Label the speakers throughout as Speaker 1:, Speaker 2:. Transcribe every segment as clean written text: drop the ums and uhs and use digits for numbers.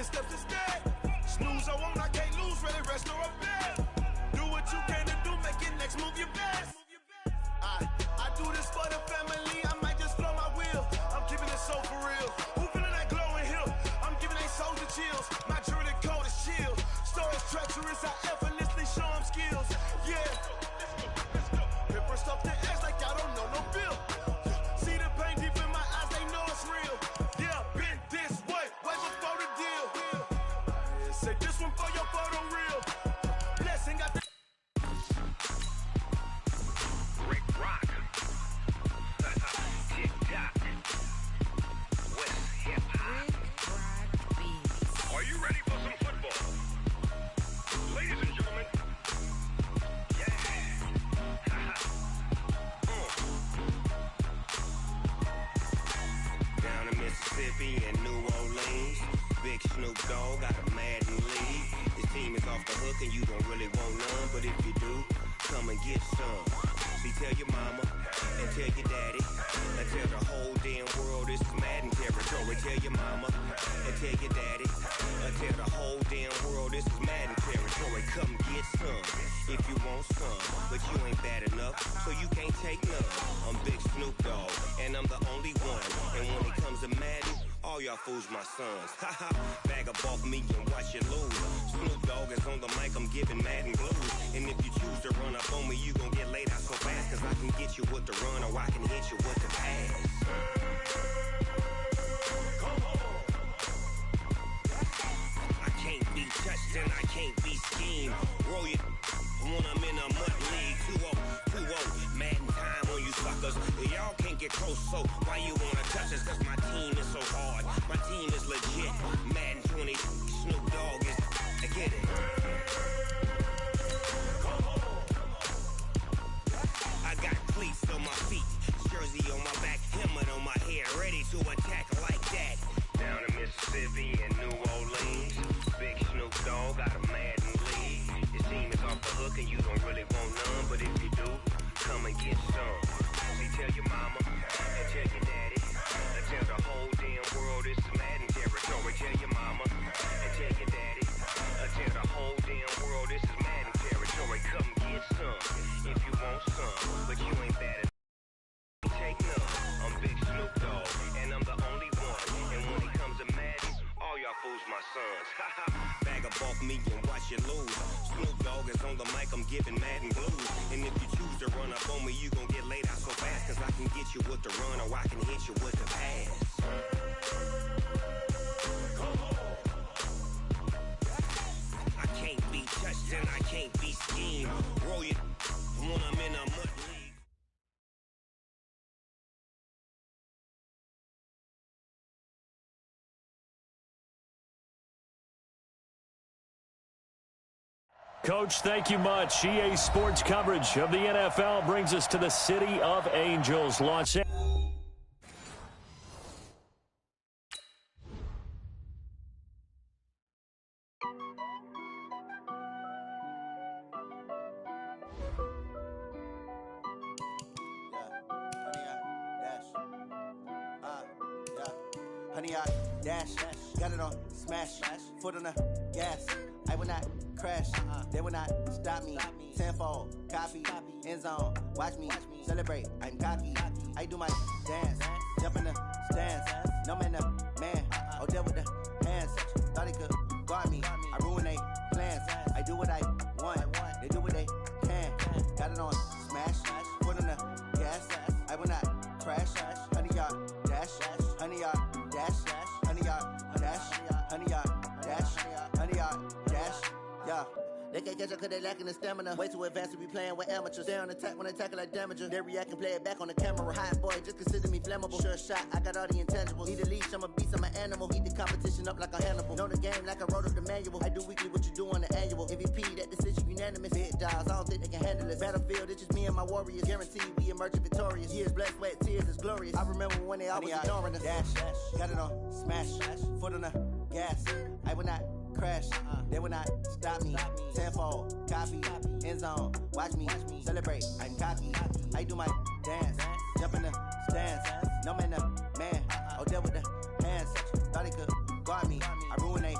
Speaker 1: 10 steps instead. Snooze, I won't, I can't lose, really rest or a bed. Do what you can to do, make your next move your best. I do this for the family, I might just flow my wheel. I'm keeping it so for real. Who feeling that glowing hill? I'm giving they souls the chills. My jewelry cold is chill. Stories treacherous, I effortlessly show them skills. Yeah, let's go. Ripper stuff the edge like I don't know no bill. See the pain deep in my eyes, they know it's real. Yeah, been this way before the deal. Yeah, say this one for your photo real. Blessing got the
Speaker 2: Rick Rock. TikTok. West Hip Hop. Are you ready for some football? Ladies and gentlemen. Yeah. Down in Mississippi and New Orleans, Big Snoop Dogg got a Madden lead. His team is off the hook and you don't really want none, but if you do, come and get some. See, tell your mama and tell your daddy and tell the whole damn world this is Madden territory. Tell your mama and tell your daddy and tell the whole damn world this is Madden territory. Come get some if you want some, but you ain't bad enough, so you can't take none. I'm Big Snoop Dogg and I'm the only one, and when it comes to Madden, all y'all fools my sons. Haha, bag up off me and watch you lose. Snoop Dogg is on the mic, I'm giving Madden blues. And if you choose to run up on me, you gon' get laid out so fast, cause I can get you with the run or I can hit you with the pass. Come on. I can't be touched and I can't be schemed. Roll you when I'm in a mud league. 2-0, Madden time on you suckers. Y'all can't get close, so why you wanna touch us? Cause my team is so hard, my team is legit. Madden 20, Snoop Dogg is, I get it. I got cleats on my feet, jersey on my back, helmet on my head, ready to attack like that. Down in Mississippi and New Orleans, Big Snoop Dogg got a Madden lead. His team is off the hook and you don't really want none, but if you do, come and get some. See, tell your mama and tell your daddy and tell the whole damn world this is Madden territory. Tell your mama and tell your daddy and tell the whole damn world this is Madden territory. Come get some if you want some, but you ain't bad enough. Take none. I'm Big Snoop Dogg and I'm the only one, and when it comes to Madden, all y'all fools my sons. Haha, bag up off me and watch you lose. Snoop Dogg is on the mic, I'm giving Madden blues. And if you choose to run up on me, you gon' get laid out so fast, cause I can get you with the run or I can hit you with the pass. Come on. I can't be touched and I can't be schemed. Roll you when I'm in a mud league.
Speaker 3: Coach, thank you much. EA Sports coverage of the NFL brings us to the City of Angels, Los Angeles.
Speaker 4: Honey, I dash, got it on smash, foot on the gas. I will not crash, they will not stop me. Tenfold, copy, end zone, watch me celebrate. I'm cocky, I do my dance, jump in the stands. No man, man, oh, there with the hands. Thought he could guard me, I ruin they plans. I do what I want, they do what they can. Got it on smash, foot on the gas. I will not crash, honey, y'all dash, honey, y'all dash, honey, y'all dash, honey, y'all dash, honey, y'all dash, yeah. They can't catch up cause they lacking the stamina. Way too advanced to be playing with amateurs. Stay on attack when they tackle like damager. They react and play it back on the camera. Hot boy, just consider me flammable. Sure shot, I got all the intangibles. Need a leash, I'm a beast, I'm an animal. Heat the competition up like a Hannibal. Know the game like I wrote up the manual. I do weekly what you do on the annual. MVP, that decision unanimous. Big dials, I don't think they can handle it. Battlefield, it's just me and my warriors. Guaranteed we emerge victorious. Years, blood, sweat, tears, it's glorious. I remember when they always ignoring us. Dash, got it on smash, foot on the gas. I will not crash, they will not stop me. Tenfold, copy, end zone, watch me celebrate. I'm cocky, I do my dance, jump in the stands. No man, man, oh, there with the hands. Thought he could guard me, I ruin they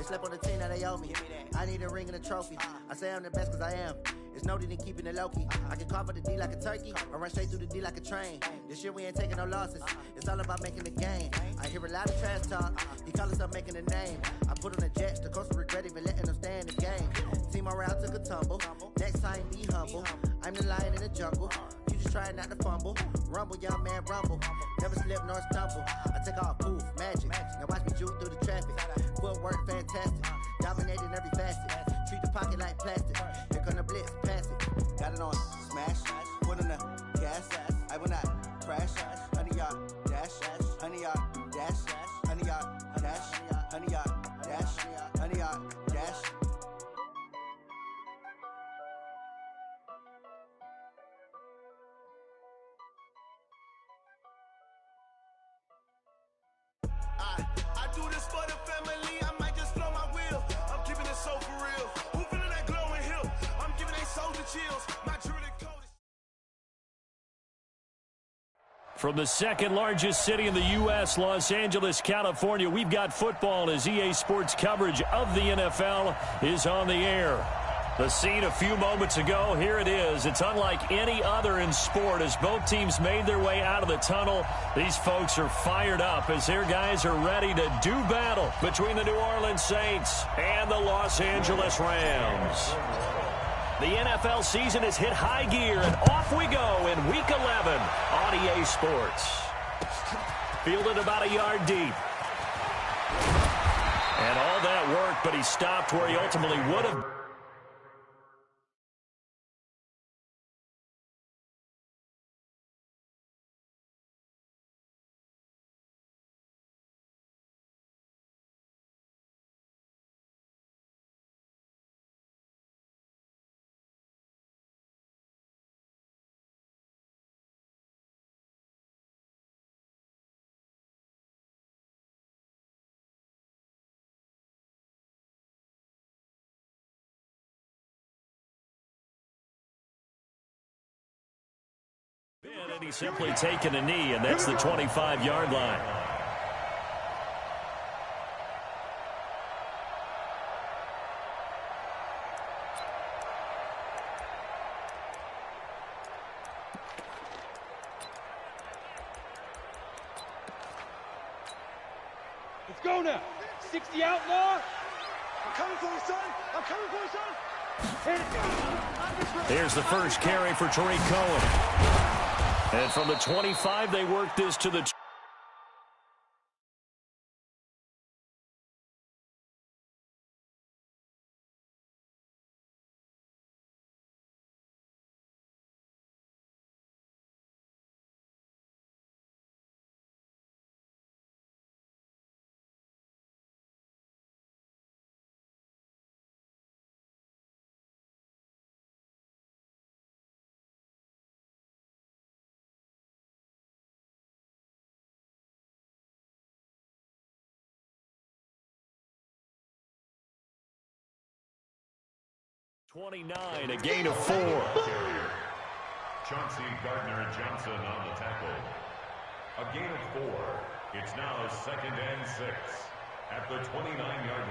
Speaker 4: slept on the team that they owe me. I need a ring and a trophy. I say I'm the best because I am. It's no need in keeping it low-key. I can carve up the D like a turkey or run straight through the D like a train. This year we ain't taking no losses. It's all about making the game. I hear a lot of trash talk. He call himself making a name. I put on the Jets. The coach will regret even letting them stay in the game. Team morale took a tumble. Next time be humble. I'm the lion in the jungle. You just trying not to fumble. Rumble, young man, rumble. Never slip nor stumble. I take off, poof, magic. Now watch me juke through the traffic. Footwork fantastic. Dominating every facet. Treat the pocket like plastic. Here come the blitz, pass it. Got it on smash. Foot on the gas. I will not crash. 100-yard dash. 100-yard dash. 100-yard dash. 100-yard dash. 100-yard dash.
Speaker 1: I do this for the family. I might just blow my wheel. I'm keeping it so for real. Who feeling that glowing hill? I'm giving they soldier chills. My jewelry coat is...
Speaker 3: From the second largest city in the U.S., Los Angeles, California, we've got football as EA Sports coverage of the NFL is on the air. The scene a few moments ago, here it is. It's unlike any other in sport as both teams made their way out of the tunnel. These folks are fired up as their guys are ready to do battle between the New Orleans Saints and the Los Angeles Rams. The NFL season has hit high gear, and off we go in Week 11 on EA Sports. Fielded about a yard deep. And all that work, but he stopped where he ultimately would have. And he's simply taken a knee, and that's the 25-yard line.
Speaker 5: Let's go now. 60 outlaw. I'm coming for you, son. I'm coming for you, son.
Speaker 3: Here's the first carry for Tariq Cohen. And from the 25, they work this to the... ...29, a gain of 4.
Speaker 6: Chauncey Gardner-Johnson on the tackle. A gain of 4. It's now 2nd and 6 at the 29-yard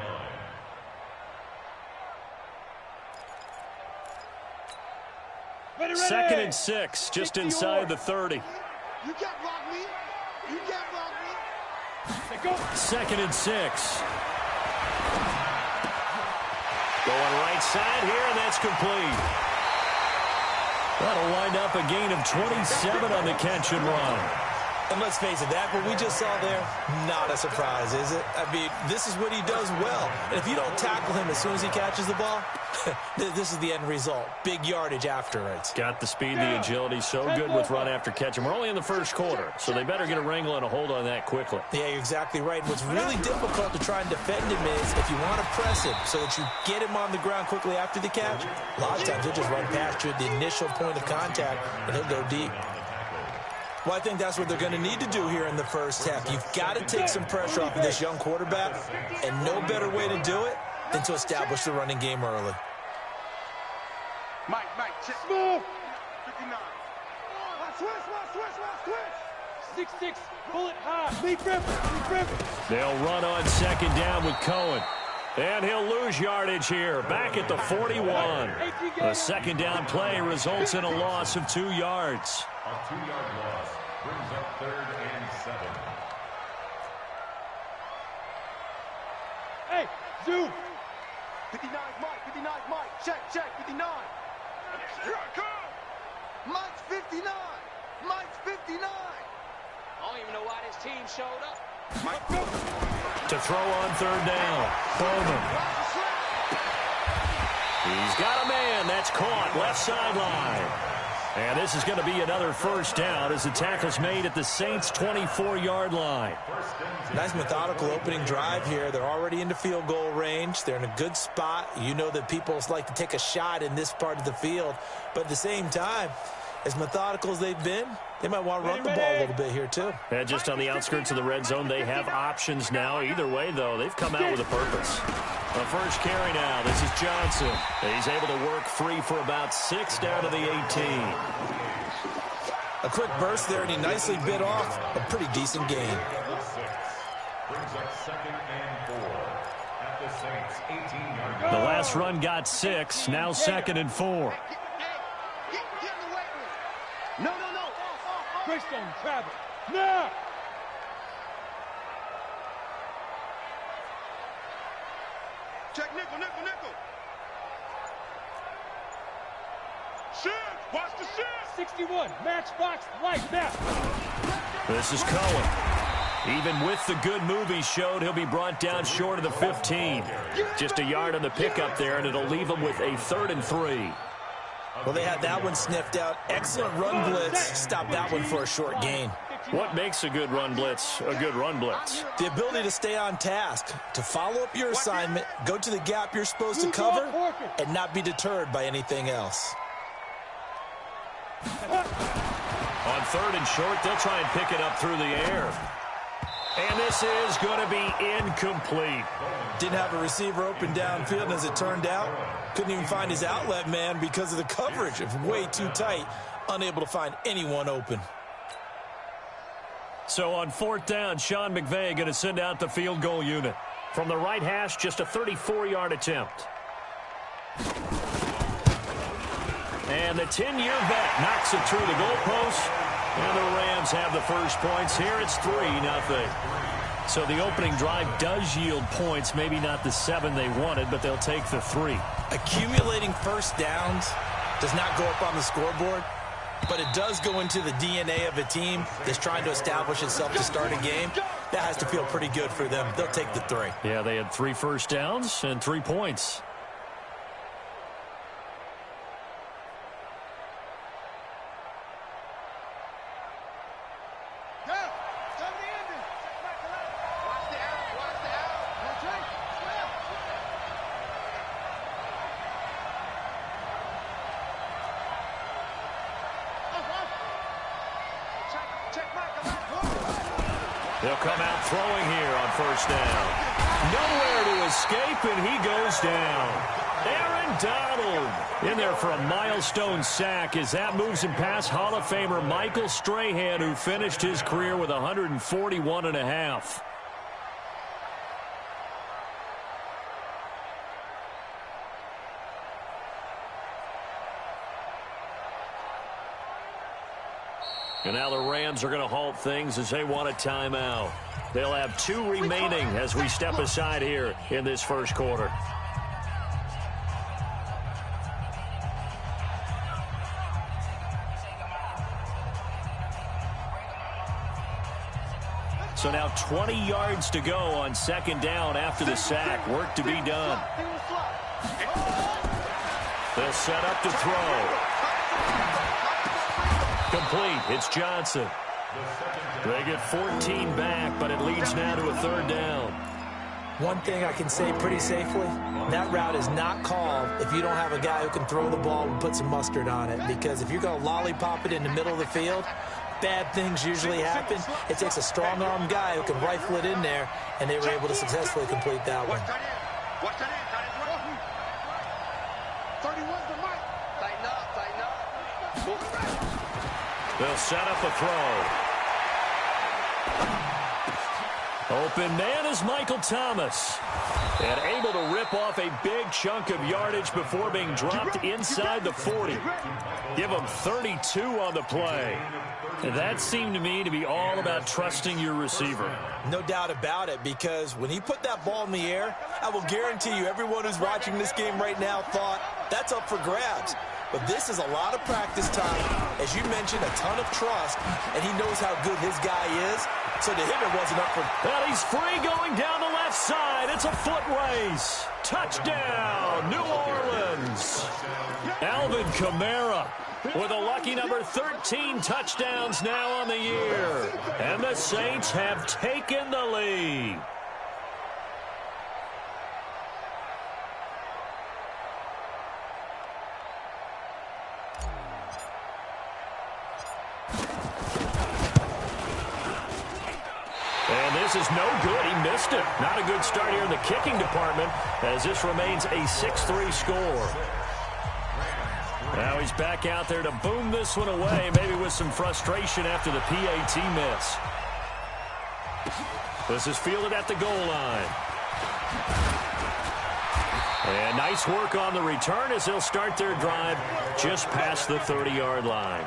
Speaker 6: line.
Speaker 3: Second and 6, just inside the 30.
Speaker 5: You can't block me. You can't block me. Go.
Speaker 3: 2nd and 6. Going right side here, and that's complete. That'll wind up a gain of 27 on the catch and run.
Speaker 7: And let's face it, that what we just saw there, not a surprise, is it? I mean, this is what he does well. And if you don't tackle him as soon as he catches the ball, this is the end result. Big yardage afterwards.
Speaker 3: Got the speed, the agility, so good with run after catch. And we're only in the first quarter, so they better get a wrangle and a hold on that quickly.
Speaker 7: Yeah, you're exactly right. What's really difficult to try and defend him is if you want to press him so that you get him on the ground quickly after the catch, a lot of times he'll just run past you at the initial point of contact, and he'll go deep. Well, I think that's what they're going to need to do here in the first half. You've got to take some pressure off of this young quarterback, and no better way to do it than to establish the running game early.
Speaker 5: Mike, check. Move. 59. Switch. 6-6, pull it high. Lead Griffin.
Speaker 3: They'll run on second down with Cohen. And he'll lose yardage here, back at the 41. The second down play results in a loss of 2 yards.
Speaker 6: A 2-yard loss brings up 3rd and 7.
Speaker 5: Hey, Zoom. 59 Mike, 59 Mike. Check, 59. Here I come. Mike's 59. Mike's 59. I don't even know why this team showed up. Mike, go.
Speaker 3: To throw on 3rd down. Bowman. He's got a man. That's caught. Left sideline. And this is going to be another first down as the tackle's made at the Saints' 24-yard line.
Speaker 7: Nice methodical opening drive here. They're already into field goal range. They're in a good spot. You know that people like to take a shot in this part of the field. But at the same time, as methodical as they've been, they might want to run the ball a little bit here too.
Speaker 3: And just on the outskirts of the red zone, they have options now. Either way, though, they've come out with a purpose. The first carry now. This is Johnson. He's able to work free for about 6 down to the 18.
Speaker 7: A quick burst there, and he nicely bit off a pretty decent gain.
Speaker 6: Brings up 2nd and 4 at the Saints' 18-yard line.
Speaker 3: The last run got 6. Now 2nd and 4.
Speaker 5: No. Greystone, travel. Now. Check nickel. Shift. Watch the shift. 61. Matchbox right now.
Speaker 3: This is Cohen. Even with the good move he showed, he'll be brought down short of the 15. Just a yard on the pickup there, and it'll leave him with a 3rd and 3.
Speaker 7: Well, they had that one sniffed out. Excellent run blitz. Stop that one for a short gain.
Speaker 3: What makes a good run blitz a good run blitz?
Speaker 7: The ability to stay on task, to follow up your assignment, go to the gap you're supposed to cover, and not be deterred by anything else.
Speaker 3: On 3rd and short, they'll try and pick it up through the air. And this is going to be incomplete.
Speaker 7: Didn't have a receiver open downfield, and as it turned out, couldn't even find his outlet man because of the coverage. It was way too tight, unable to find anyone open.
Speaker 3: So on 4th down, Sean McVay going to send out the field goal unit. From the right hash, just a 34-yard attempt. And the 10-year vet knocks it through the goalpost. And the Rams have the first points here. It's 3-0. So the opening drive does yield points. Maybe not the 7 they wanted, but they'll take the 3.
Speaker 7: Accumulating first downs does not go up on the scoreboard, but it does go into the DNA of a team that's trying to establish itself to start a game. That has to feel pretty good for them. They'll take the 3.
Speaker 3: Yeah, they had 3 first downs and 3 points. They'll come out throwing here on 1st down. Nowhere to escape, and he goes down. Aaron Donald in there for a milestone sack as that moves him past Hall of Famer Michael Strahan, who finished his career with 141.5. And now the Rams are going to halt things as they want a timeout. They'll have 2 remaining as we step aside here in this first quarter. So now 20 yards to go on 2nd down after the sack. Work to be done. They'll set up to throw. Complete. It's Johnson. They get 14 back, but it leads now to a 3rd down.
Speaker 7: One thing I can say pretty safely, that route is not called if you don't have a guy who can throw the ball and put some mustard on it. Because if you're going to lollipop it in the middle of the field, bad things usually happen. It takes a strong-arm guy who can rifle it in there, and they were able to successfully complete that one.
Speaker 3: They'll set up a throw. Open man is Michael Thomas. And able to rip off a big chunk of yardage before being dropped inside the 40. Give him 32 on the play. And that seemed to me to be all about trusting your receiver.
Speaker 7: No doubt about it, because when he put that ball in the air, I will guarantee you everyone who's watching this game right now thought that's up for grabs. But this is a lot of practice time. As you mentioned, a ton of trust, and he knows how good his guy is. So to him, it wasn't up for...
Speaker 3: Well, he's free going down the left side. It's a foot race. Touchdown, New Orleans. Alvin Kamara with a lucky number 13 touchdowns now on the year. And the Saints have taken the lead. And this is no good. He missed it. Not a good start here in the kicking department as this remains a 6-3 score. Now he's back out there to boom this one away, maybe with some frustration after the PAT miss. This is fielded at the goal line. And nice work on the return as they'll start their drive just past the 30-yard line.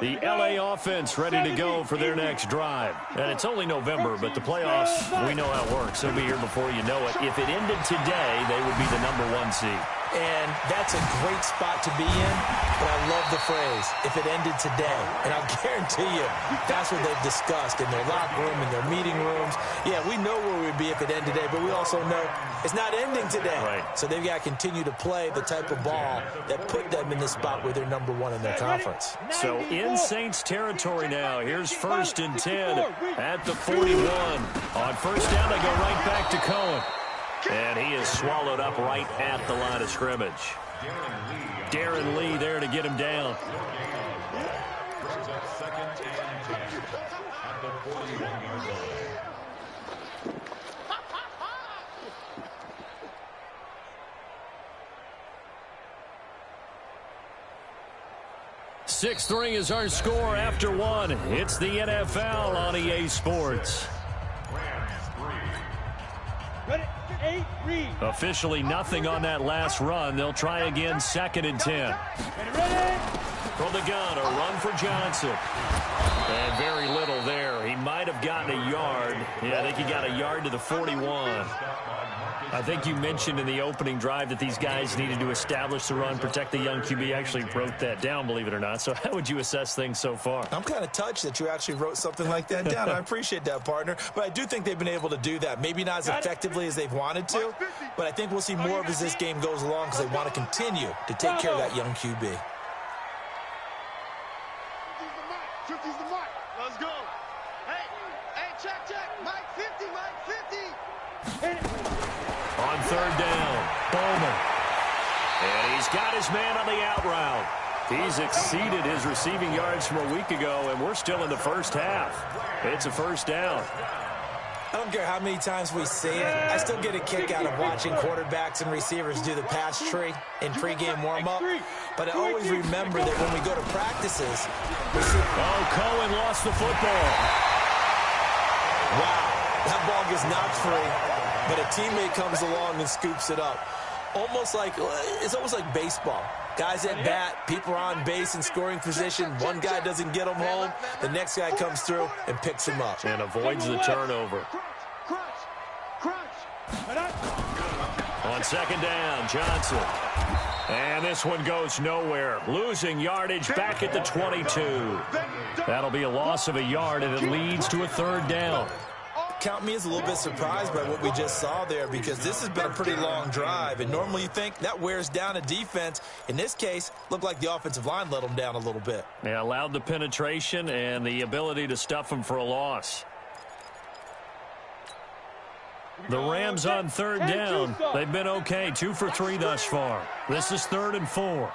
Speaker 3: The LA offense ready to go for their next drive. And it's only November, but the playoffs, we know how it works. They'll be here before you know it. If it ended today, they would be the #1 seed.
Speaker 7: And that's a great spot to be in, but I love the phrase, if it ended today. And I'll guarantee you, that's what they've discussed in their locker room, in their meeting rooms. Yeah, we know where we'd be if it ended today, but we also know it's not ending today.
Speaker 3: Right.
Speaker 7: So they've got to continue to play the type of ball that put them in the spot where they're #1 in their conference.
Speaker 3: So in Saints territory now, here's 1st and 10 at the 41. On first down, they go right back to Cohen. And he is swallowed up right at the line of scrimmage. Darren Lee there to get him down.
Speaker 6: Brings up 2nd and 10 at the 41-yard line.
Speaker 3: .6-3 is our score after one. It's the NFL on EA Sports. Officially nothing on that last run. They'll try again 2nd and 10. From the gun, a run for Johnson. And very little there. He might have gotten a yard. Yeah, I think he got a yard to the 41. I think you mentioned in the opening drive that these guys needed to establish the run, protect the young QB. Actually wrote that down, believe it or not. So how would you assess things so far?
Speaker 7: I'm kind of touched that you actually wrote something like that down. I appreciate that, partner. But I do think they've been able to do that. Maybe not as effectively as they've wanted to, but I think we'll see more of as this game goes along because they want to continue to take care of that young QB.
Speaker 5: 50's the mark. Let's go. Hey, check. Mike 50, Mike 50.
Speaker 3: On 3rd down, Bowman. And he's got his man on the out route. He's exceeded his receiving yards from a week ago, and we're still in the first half. It's a 1st down.
Speaker 7: I don't care how many times we see it. I still get a kick out of watching quarterbacks and receivers do the pass tree in pregame warm-up. But I always remember that when we go to practices, we see...
Speaker 3: Oh, Cohen lost the football.
Speaker 7: Wow, that ball gets knocked free. But a teammate comes along and scoops it up. It's almost like baseball. Guys at bat, people are on base in scoring position. One guy doesn't get him home. The next guy comes through and picks him up.
Speaker 3: And avoids the turnover. On 2nd down, Johnson. And this one goes nowhere. Losing yardage back at the 22. That'll be a loss of a yard, and it leads to a 3rd down.
Speaker 7: Count me as a little bit surprised by what we just saw there because this has been a pretty long drive, and normally you think that wears down a defense. In this case, looked like the offensive line let them down a little bit.
Speaker 3: Yeah, allowed the penetration and the ability to stuff them for a loss. The Rams on 3rd down. They've been okay, 2 for 3 thus far. This is 3rd and 4.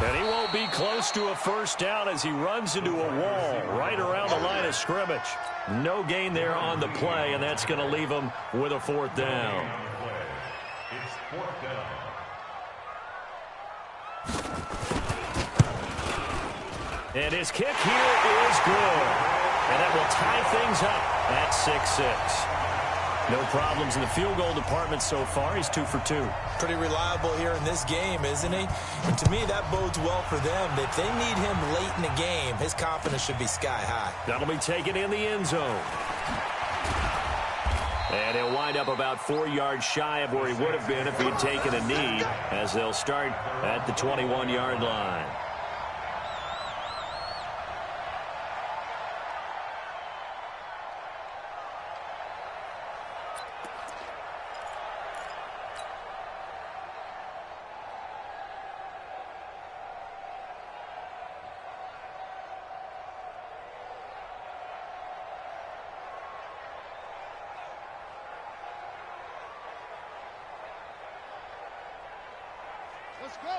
Speaker 3: And he won't be close to a first down as he runs into a wall right around the line of scrimmage. No gain there on the play, and that's going to leave him with a fourth down.
Speaker 6: It's fourth down.
Speaker 3: And his kick here is good. And that will tie things up at 6-6. No problems in the field goal department so far. He's 2 for 2.
Speaker 7: Pretty reliable here in this game, isn't he? And to me, that bodes well for them. If they need him late in the game, his confidence should be sky high.
Speaker 3: That'll be taken in the end zone. And he'll wind up about 4 yards shy of where he would have been if he had taken a knee, as they'll start at the 21-yard line.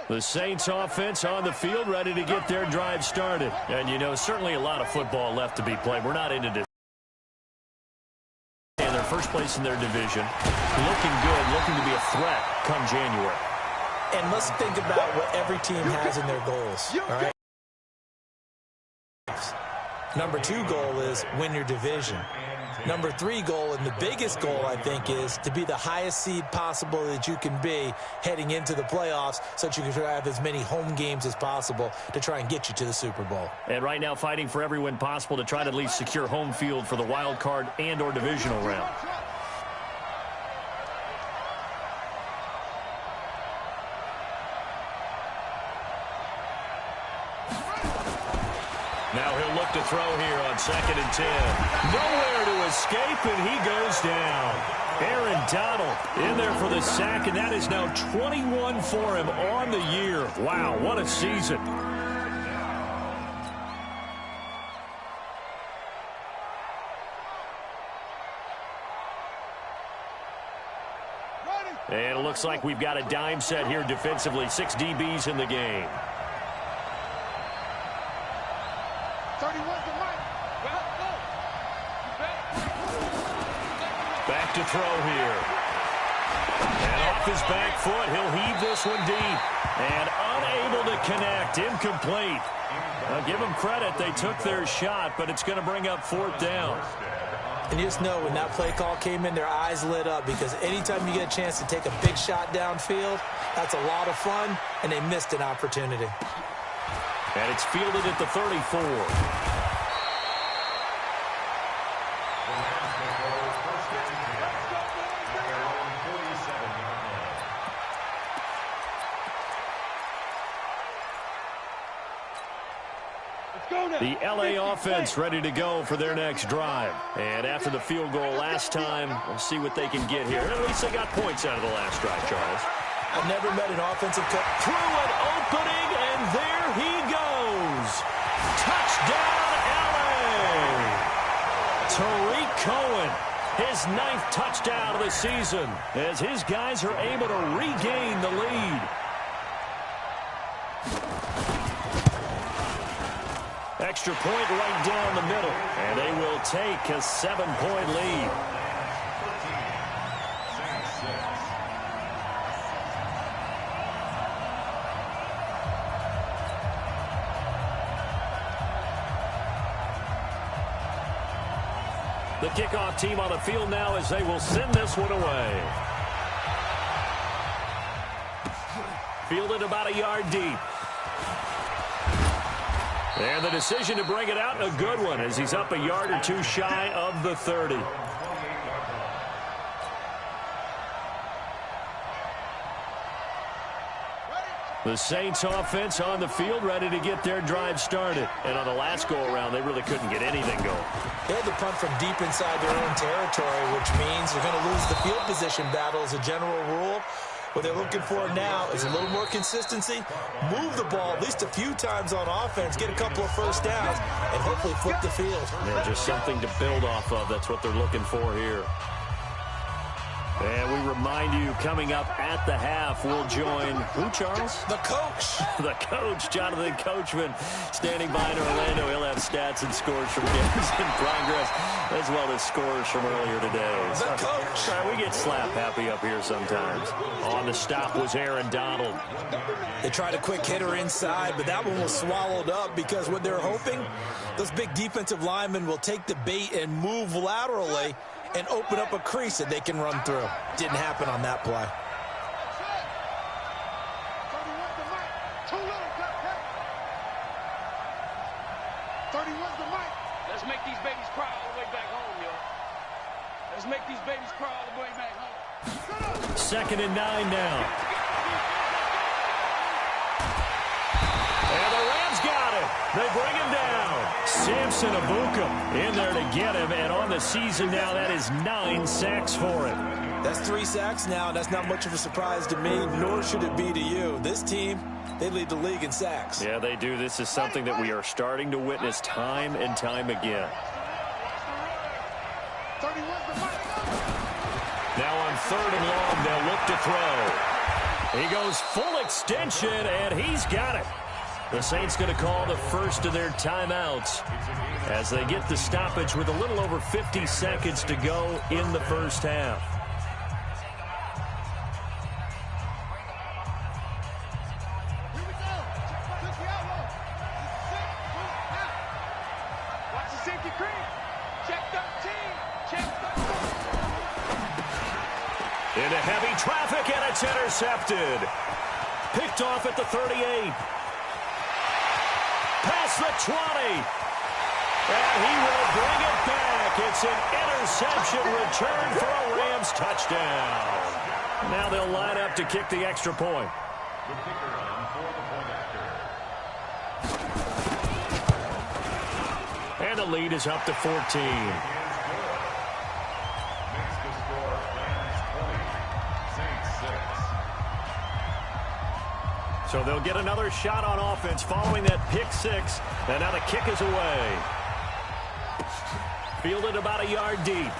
Speaker 3: The Saints offense on the field, ready to get their drive started. And, you know, certainly a lot of football left to be played. We're not into this. And they're first place in their division. Looking good, looking to be a threat come January.
Speaker 7: And let's think about what every team has in their goals, all right? Number 2 goal is win your division. Number 3 goal, and the biggest goal, I think, is to be the highest seed possible that you can be heading into the playoffs so that you can have as many home games as possible to try and get you to the Super Bowl.
Speaker 3: And right now fighting for every win possible to try to at least secure home field for the wild card and or divisional round. Now he'll look to throw here on 2nd and 10. Nowhere to escape, and he goes down. Aaron Donald in there for the sack, and that is now 21 for him on the year. Wow, what a season. And it looks like we've got a dime set here defensively. 6 DBs in the game.
Speaker 5: 31 to Mike.
Speaker 3: Back to throw here. And off his back foot, he'll heave this one deep. And unable to connect, incomplete. I'll give them credit, they took their shot, but it's going to bring up 4th down.
Speaker 7: And you just know when that play call came in, their eyes lit up, because anytime you get a chance to take a big shot downfield, that's a lot of fun, and they missed an opportunity.
Speaker 3: And it's fielded at the 34. The LA offense ready to go for their next drive. And after the field goal last time, we'll see what they can get here. At least they got points out of the last drive, Charles.
Speaker 7: I've never met an offensive coach.
Speaker 3: Through an opening, and there he goes. Touchdown, LA! Tariq Cohen, his 9th touchdown of the season, as his guys are able to regain the lead. Extra point right down the middle, and they will take a 7-point lead. The kickoff team on the field now as they will send this one away. Fielded about a yard deep. And the decision to bring it out, a good one, as he's up a yard or two shy of the 30. The Saints offense on the field, ready to get their drive started. And on the last go-around, they really couldn't get anything going.
Speaker 7: They had to punt from deep inside their own territory, which means they're going to lose the field position battle as a general rule. What they're looking for now is a little more consistency, move the ball at least a few times on offense, get a couple of first downs, and hopefully flip the field.
Speaker 3: Yeah, just something to build off of. That's what they're looking for here. And we remind you, coming up at the half, we'll join who, Charles?
Speaker 7: The coach.
Speaker 3: The coach, Jonathan Coachman, standing by in Orlando. He'll have stats and scores from games in progress, as well as scores from earlier today.
Speaker 7: The coach.
Speaker 3: We get slap happy up here sometimes. On the stop was Aaron Donald.
Speaker 7: They tried a quick hitter inside, but that one was swallowed up because what they're hoping, those big defensive linemen will take the bait and move laterally and open up a crease that they can run through. Didn't happen on that play.
Speaker 5: Let's make these babies cry all the way back home, yo. Let's make these babies cry all the way back home.
Speaker 3: 2nd and 9 now. And the Rams got him. They bring him down. Samson Abuka in there to get him. And on the season now, that is 9 sacks for him.
Speaker 7: That's 3 sacks now. That's not much of a surprise to me, nor should it be to you. This team, they lead the league in sacks.
Speaker 3: Yeah, they do. This is something that we are starting to witness time and time again. Now on 3rd and long, they'll look to throw. He goes full extension, and he's got it. The Saints going to call the first of their timeouts as they get the stoppage with a little over 50 seconds to go in the first half.
Speaker 5: Watch the safety cream. Check 13. Check 13.
Speaker 3: Into heavy traffic, and it's intercepted. Picked off at the 38. Past the 20. And he will bring it back. It's an interception return for a Rams touchdown. Now they'll line up to kick the extra point.
Speaker 6: The kicker on for the point after.
Speaker 3: And the lead is up to 14.
Speaker 6: Makes the score Rams 20, Saints 6.
Speaker 3: So they'll get another shot on offense following that pick six. And now the kick is away. Fielded about a yard deep.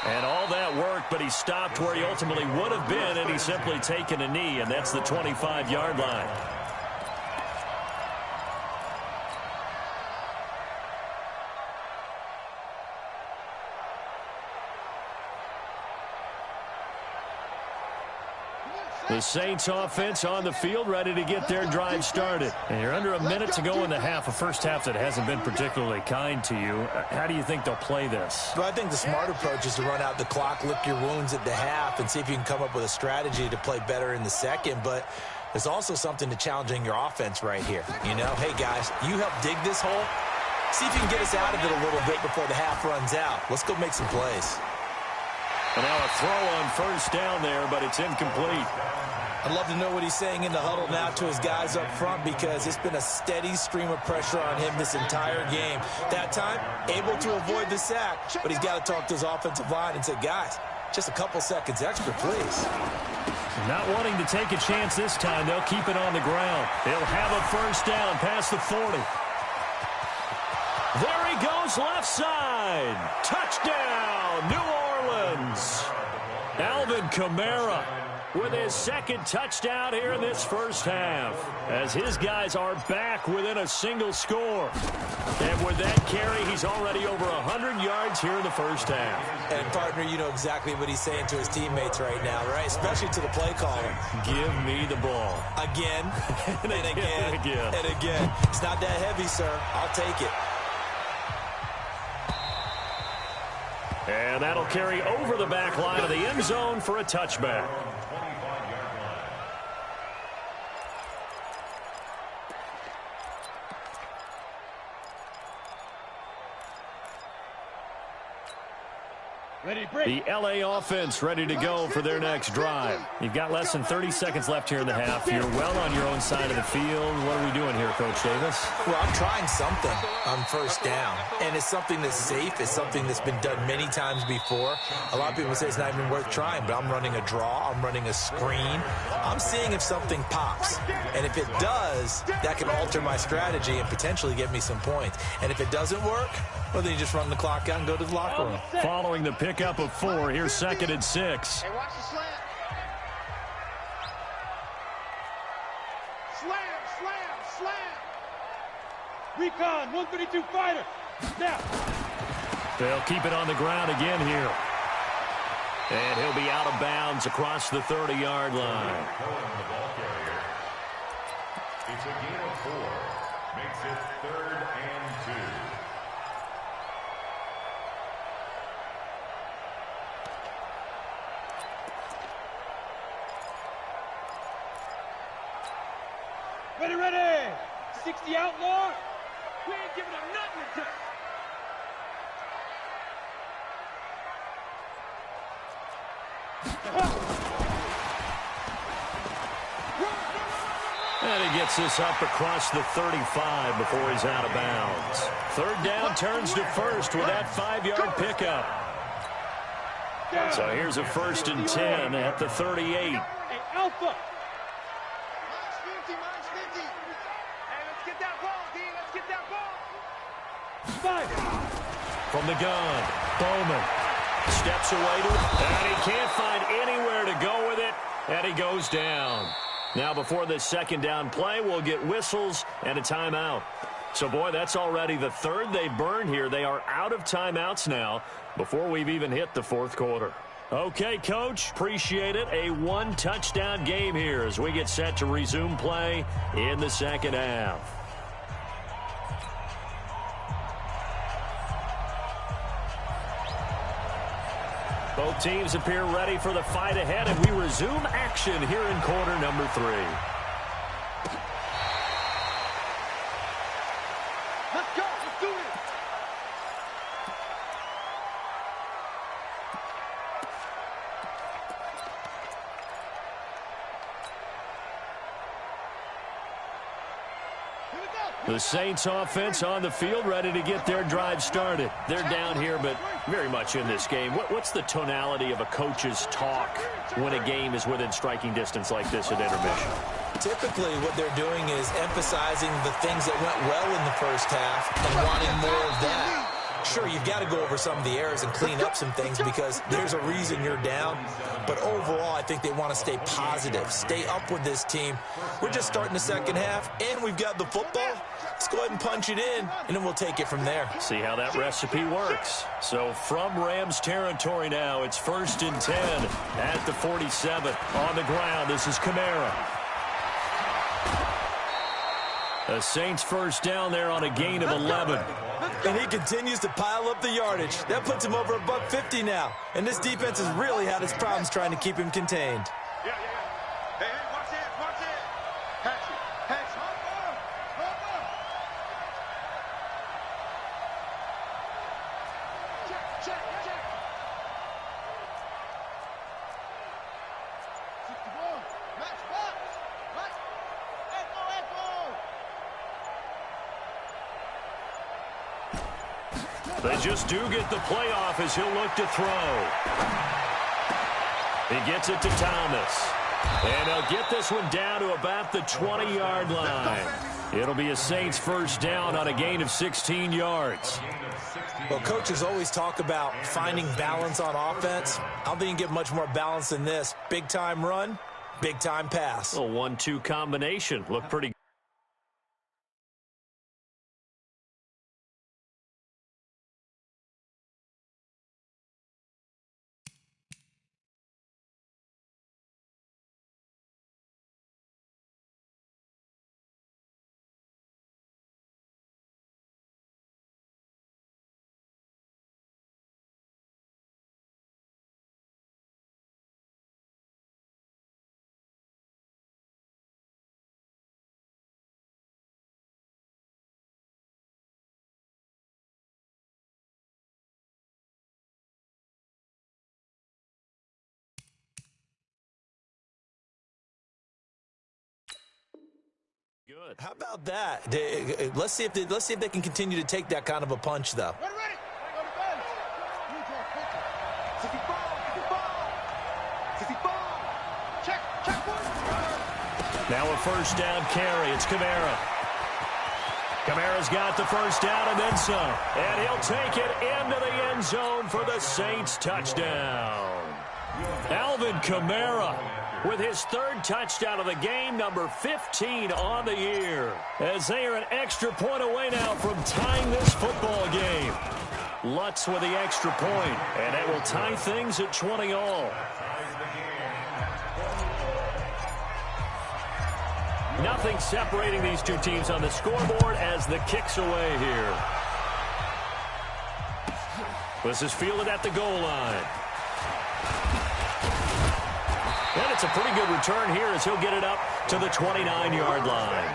Speaker 3: And all that worked, but he stopped where he ultimately would have been, and he's simply taken a knee, and that's the 25-yard line. The Saints offense on the field, ready to get their drive started. And you're under a minute to go in the half, a first half that hasn't been particularly kind to you. How do you think they'll play this?
Speaker 7: Well, I think the smart approach is to run out the clock, lick your wounds at the half, and see if you can come up with a strategy to play better in the second. But there's also something to challenging your offense right here. You know, hey, guys, you help dig this hole. See if you can get us out of it a little bit before the half runs out. Let's go make some plays.
Speaker 3: And now a throw on first down there, but it's incomplete.
Speaker 7: I'd love to know what he's saying in the huddle now to his guys up front, because it's been a steady stream of pressure on him this entire game. That time, able to avoid the sack, but he's got to talk to his offensive line and say, guys, just a couple seconds extra, please.
Speaker 3: Not wanting to take a chance this time, they'll keep it on the ground. They'll have a first down past the 40. There he goes, left side. Touchdown, New Orleans. Alvin Kamara with his second touchdown here in this first half, as his guys are back within a single score. And with that carry, he's already over 100 yards here in the first half.
Speaker 7: And, partner, you know exactly what he's saying to his teammates right now, right? Especially to the play caller.
Speaker 3: Give me the ball.
Speaker 7: Again, and again,
Speaker 3: again.
Speaker 7: and again. It's not that heavy, sir. I'll take it.
Speaker 3: And that'll carry over the back line of the end zone for a touchback. The L.A. offense ready to go for their next drive. You've got less than 30 seconds left here in the half. You're well on your own side of the field. What are we doing here, Coach Davis?
Speaker 7: Well, I'm trying something on first down, and it's something that's safe. It's something that's been done many times before. A lot of people say it's not even worth trying, but I'm running a draw. I'm running a screen. I'm seeing if something pops, and if it does, that can alter my strategy and potentially get me some points. And if it doesn't work, well, then you just run the clock out and go to the locker room.
Speaker 3: Following the pick pickup of 4. Here's 2nd and 6.
Speaker 5: Hey, watch the slam. Slam.
Speaker 8: Recon, 132 fighter. Now.
Speaker 3: They'll keep it on the ground again here. And he'll be out of bounds across the 30-yard line.
Speaker 6: The ball carrier. It's a gain of 4. Makes it 3rd and 2.
Speaker 8: Ready. 60 outlaw. We ain't giving him nothing to touch.
Speaker 3: And he gets this up across the 35 before he's out of bounds. 3rd down turns to 1st with that 5-yard pickup. So here's a 1st and 10 at the 38.
Speaker 8: Hey, Alpha.
Speaker 5: Mine's 50. Hey, let's get that ball, D. Let's get that ball.
Speaker 8: 5.
Speaker 3: From the gun, Bowman steps away to it, and he can't find anywhere to go with it, and he goes down. Now before this 2nd down play, we'll get whistles and a timeout. So, boy, that's already the 3rd they burned here. They are out of timeouts now before we've even hit the 4th quarter. Okay, Coach, appreciate it. A 1-touchdown game here as we get set to resume play in the 2nd half. Both teams appear ready for the fight ahead, and we resume action here in quarter number 3.
Speaker 5: Let's go. Let's do it.
Speaker 3: The Saints offense on the field, ready to get their drive started. They're down here, but very much in this game. What's the tonality of a coach's talk when a game is within striking distance like this at intermission?
Speaker 7: Typically, what they're doing is emphasizing the things that went well in the first half and wanting more of that. Sure, you've got to go over some of the errors and clean up some things because there's a reason you're down. But overall, I think they want to stay positive, stay up with this team. We're just starting the 2nd half, and we've got the football. Let's go ahead and punch it in, and then we'll take it from there.
Speaker 3: See how that recipe works. So from Rams territory now, it's 1st and 10 at the 47. On the ground, this is Kamara. The Saints first down there on a gain of 11.
Speaker 7: And he continues to pile up the yardage. That puts him over $150 now. And this defense has really had its problems trying to keep him contained.
Speaker 5: Yeah. Hey, watch it. Hatch it. Check. 61. Match box. Right. Echo.
Speaker 3: They just do get the playoff as he'll look to throw. He gets it to Thomas. And he'll get this one down to about the 20-yard line. It'll be a Saints first down on a gain of 16 yards.
Speaker 7: Well, coaches always talk about finding balance on offense. I don't think you can get much more balance than this. Big-time run, big-time pass.
Speaker 3: A 1-2 combination. Look pretty good. Good.
Speaker 7: How about that? Let's see if they can continue to take that kind of a punch, though.
Speaker 5: Ready. On the bench. 55. Check one.
Speaker 3: Now a first down carry. It's Kamara. Kamara's got the first down and then some. And he'll take it into the end zone for the Saints touchdown. Alvin Kamara with his third touchdown of the game, number 15 on the year. As they are an extra point away now from tying this football game. Lutz with the extra point, and that will tie things at 20 all. Nothing separating these two teams on the scoreboard as the kick's away here. This is fielded at the goal line. And it's a pretty good return here as he'll get it up to the 29-yard line.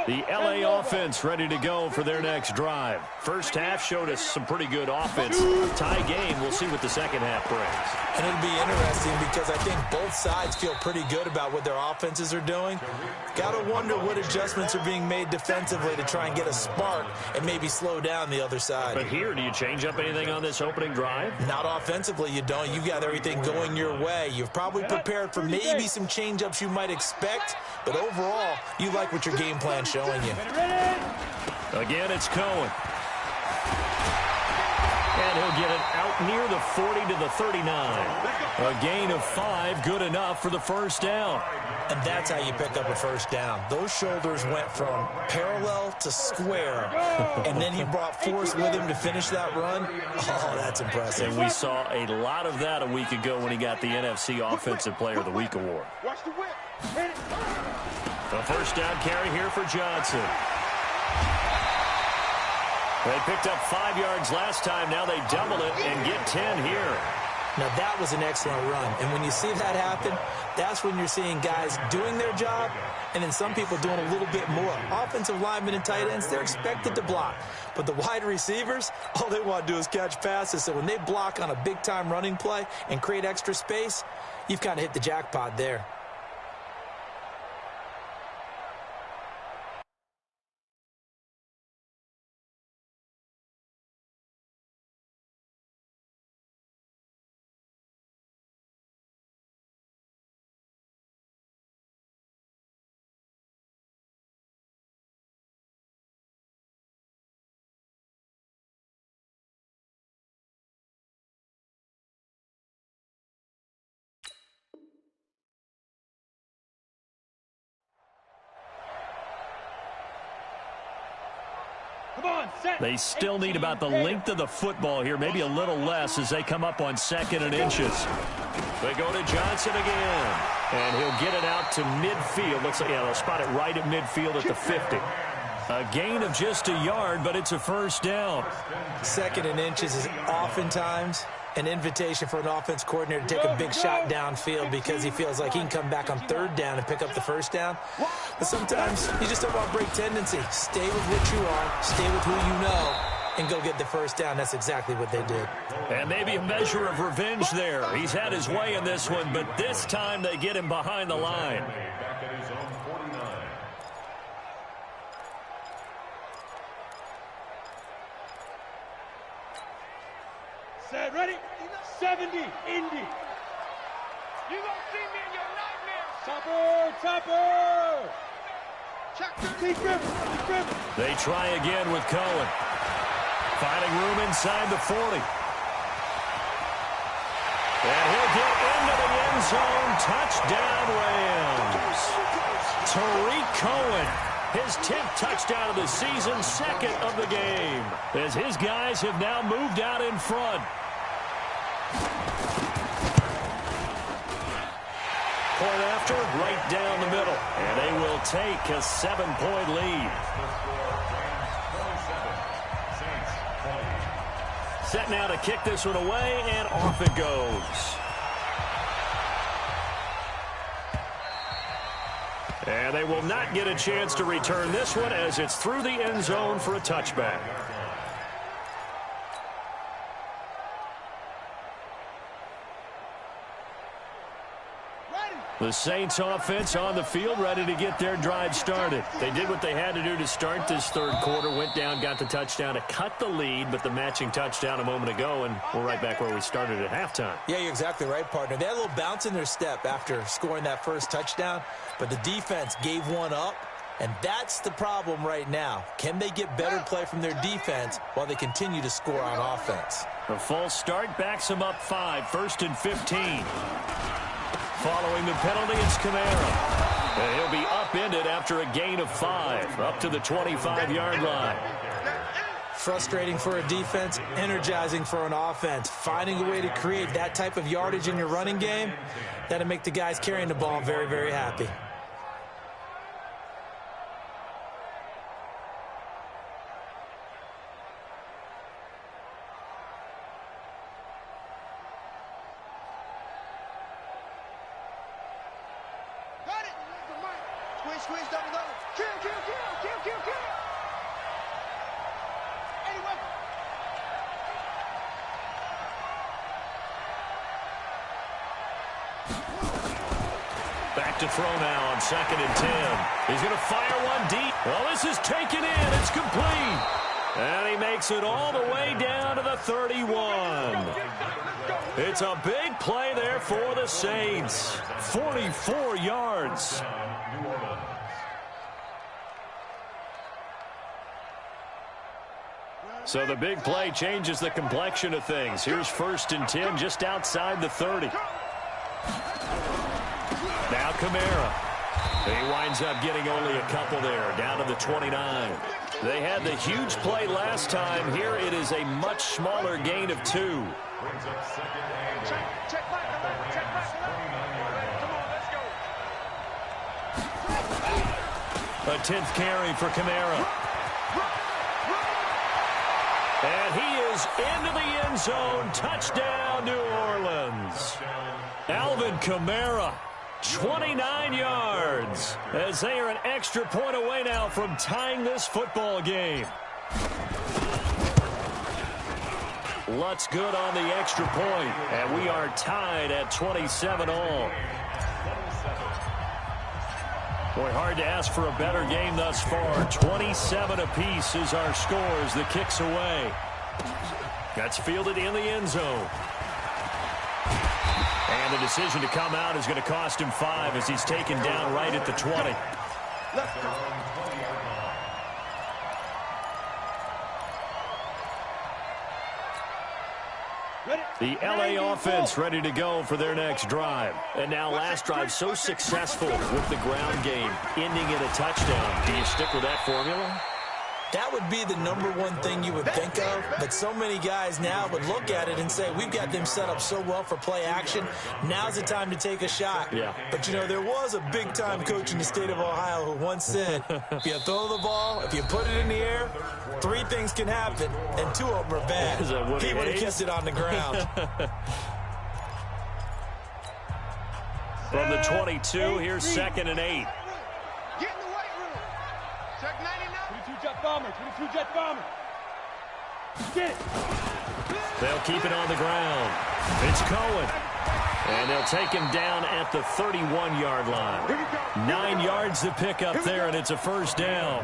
Speaker 3: The LA offense ready to go for their next drive. First half showed us some pretty good offense. Tie game. We'll see what the second half brings.
Speaker 7: And it'll be interesting because I think both sides feel pretty good about what their offenses are doing. Got to wonder what adjustments are being made defensively to try and get a spark and maybe slow down the other side.
Speaker 3: But here, do you change up anything on this opening drive?
Speaker 7: Not offensively, you don't. You got everything going your way. You've probably prepared for maybe some change-ups you might expect, but overall, you like what your game plan's showing you.
Speaker 3: Again, it's Cohen. And he'll get it out near the 40 to the 39. A gain of 5, good enough for the first down.
Speaker 7: And that's how you pick up a first down. Those shoulders went from parallel to square, and then he brought force with him to finish that run. Oh, that's impressive.
Speaker 3: And we saw a lot of that a week ago when he got the NFC Offensive Player of the Week award. The first down carry here for Johnson. They picked up 5 yards last time. Now they double it and get 10 here.
Speaker 7: Now, that was an excellent run. And when you see that happen, that's when you're seeing guys doing their job and then some people doing a little bit more. Offensive linemen and tight ends, they're expected to block. But the wide receivers, all they want to do is catch passes. So when they block on a big-time running play and create extra space, you've kind of hit the jackpot there.
Speaker 3: They still need about the length of the football here, maybe a little less as they come up on 2nd and inches. They go to Johnson again, and he'll get it out to midfield. Looks like, yeah, they'll spot it right at midfield at the 50. A gain of just a yard, but it's a first down.
Speaker 7: 2nd and inches is oftentimes an invitation for an offense coordinator to take a big shot downfield because he feels like he can come back on 3rd down and pick up the first down. But sometimes you just don't want break tendency. Stay with what you are, stay with who you know, and go get the first down. That's exactly what they did.
Speaker 3: And maybe a measure of revenge there. He's had his way in this one, but this time they get him behind the line.
Speaker 8: Set, ready? 70, Indy.
Speaker 5: You gonna see me in your nightmares.
Speaker 8: Chopper!
Speaker 5: Check
Speaker 8: Deep grip.
Speaker 3: They try again with Cohen. Finding room inside the 40. And he'll get into the end zone. Touchdown, Rams. Tariq Cohen, his 10th touchdown of the season, 2nd of the game, as his guys have now moved out in front. Point after, right down the middle. And they will take a 7-point lead. Set now to kick this one away, and off it goes. And they will not get a chance to return this one as it's through the end zone for a touchback. The Saints offense on the field, ready to get their drive started. They did what they had to do to start this third quarter, went down, got the touchdown to cut the lead, but the matching touchdown a moment ago, and we're right back where we started at halftime.
Speaker 7: Yeah, you're exactly right, partner. They had a little bounce in their step after scoring that first touchdown, but the defense gave one up, and that's the problem right now. Can they get better play from their defense while they continue to score on offense?
Speaker 3: A false start backs them up 5, 1st and 15. Following the penalty, it's Kamara. And he'll be upended after a gain of 5, up to the 25-yard line.
Speaker 7: Frustrating for a defense, energizing for an offense. Finding a way to create that type of yardage in your running game, that'll make the guys carrying the ball very, very happy.
Speaker 5: Squeeze, double. Kill. Anyway.
Speaker 3: Back to throw now on 2nd and 10. He's going to fire one deep. Well, this is taken in. It's complete. And he makes it all the way down to the 31. It's a big play there for the Saints. 44 yards. So the big play changes the complexion of things. Here's 1st and 10 just outside the 30. Now Kamara. He winds up getting only a couple there, down to the 29. They had the huge play last time. Here it is a much smaller gain of 2.
Speaker 8: Check back.
Speaker 3: A 10th carry for Kamara. And he is into the end zone. Touchdown, New Orleans. Alvin Kamara, 29 yards, as they are an extra point away now from tying this football game. Lutz good on the extra point, and we are tied at 27 all. Boy, hard to ask for a better game thus far. 27 apiece is our score as the kick's away. That's fielded in the end zone. And the decision to come out is going to cost him 5 as he's taken down right at the 20. The LA offense ready to go for their next drive. And now last drive so successful with the ground game, ending in a touchdown. Do you stick with that formula?
Speaker 7: That would be the #1 thing you would think of, but so many guys now would look at it and say, we've got them set up so well for play action, now's the time to take a shot.
Speaker 3: Yeah.
Speaker 7: But, you know, there was a big-time coach in the state of Ohio who once said, if you throw the ball, if you put it in the air, 3 things can happen, and 2 of them are bad. He would have kept it on the ground.
Speaker 3: From the 22, here's 2nd and 8.
Speaker 5: Get in the weight room. Check 99.
Speaker 8: 22 jet bomber. Get.
Speaker 3: They'll keep it on the ground. It's Cohen. And they'll take him down at the 31-yard line. 9 yards to pick up there, and it's a first down.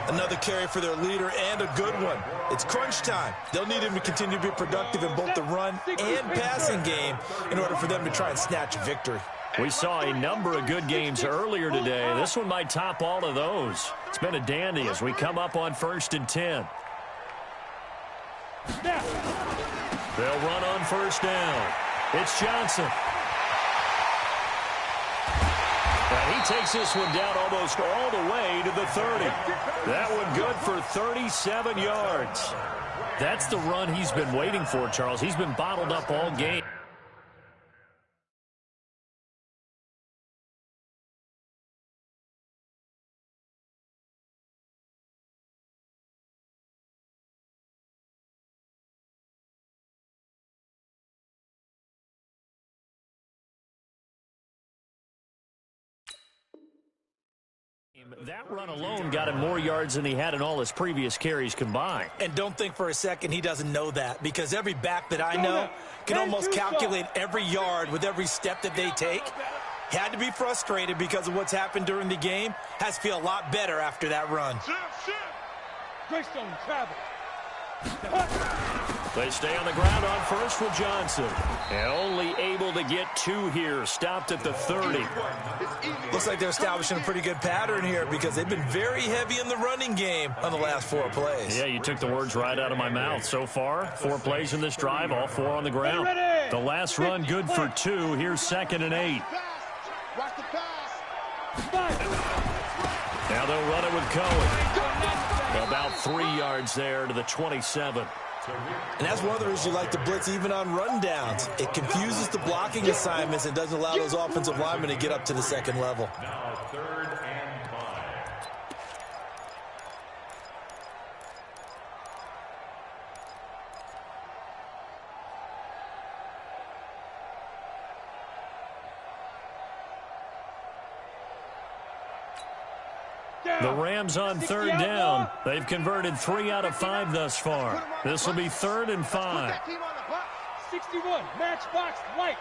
Speaker 7: Another carry for their leader, and a good one. It's crunch time. They'll need him to continue to be productive in both the run and passing game in order for them to try and snatch a victory.
Speaker 3: We saw a number of good games earlier today. This one might top all of those. It's been a dandy as we come up on 1st and 10. They'll run on first down. It's Johnson. And he takes this one down almost all the way to the 30. That one good for 37 yards. That's the run he's been waiting for, Charles. He's been bottled up all game. That run alone got him more yards than he had in all his previous carries combined.
Speaker 7: And don't think for a second he doesn't know that, because every back that I know can almost calculate every yard with every step that they take. He had to be frustrated because of what's happened during the game. Has to feel a lot better after that run.
Speaker 8: Greystone travel.
Speaker 3: They stay on the ground on first with Johnson. And only able to get 2 here. Stopped at the 30.
Speaker 7: Looks like they're establishing a pretty good pattern here because they've been very heavy in the running game on the last 4 plays.
Speaker 3: Yeah, you took the words right out of my mouth. So far, 4 plays in this drive, all 4 on the ground. The last run good for 2. Here's 2nd and 8.
Speaker 5: Watch the pass.
Speaker 3: Now they'll run it with Cohen. About 3 yards there to the 27.
Speaker 7: And that's one of the reasons you like to blitz even on rundowns. It confuses the blocking assignments and doesn't allow those offensive linemen to get up to the second level.
Speaker 6: Now 3rd and 5.
Speaker 3: The Rams on 3rd down. They've converted 3 out of 5 thus far. This will be 3rd and 5.
Speaker 8: 61, matchbox lights.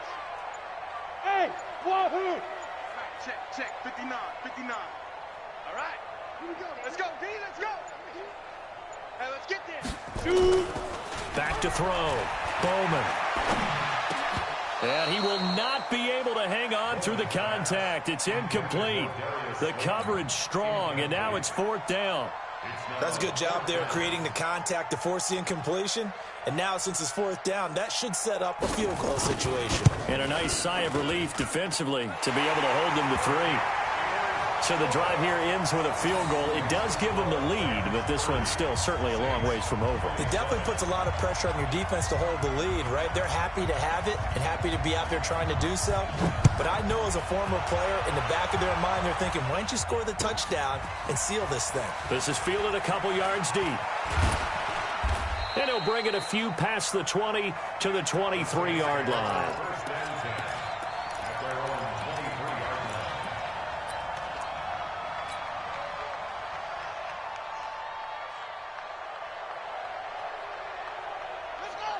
Speaker 8: Hey, wahoo!
Speaker 5: Check, 59. All right, here we go. Let's go, D, let's go. Hey, let's get this.
Speaker 3: Back to throw. Bowman. And he will not be able to hang on through the contact. It's incomplete. The coverage strong, and now it's 4th down.
Speaker 7: That's a good job there creating the contact to force the incompletion. And now, since it's 4th down, that should set up a field goal situation.
Speaker 3: And a nice sigh of relief defensively to be able to hold them to 3. So the drive here ends with a field goal. It does give them the lead, but this one's still certainly a long ways from over.
Speaker 7: It definitely puts a lot of pressure on your defense to hold the lead, right? They're happy to have it and happy to be out there trying to do so. But I know as a former player, in the back of their mind, they're thinking, why don't you score the touchdown and seal this thing?
Speaker 3: This is fielded a couple yards deep. And he'll bring it a few past the 20 to the 23-yard line.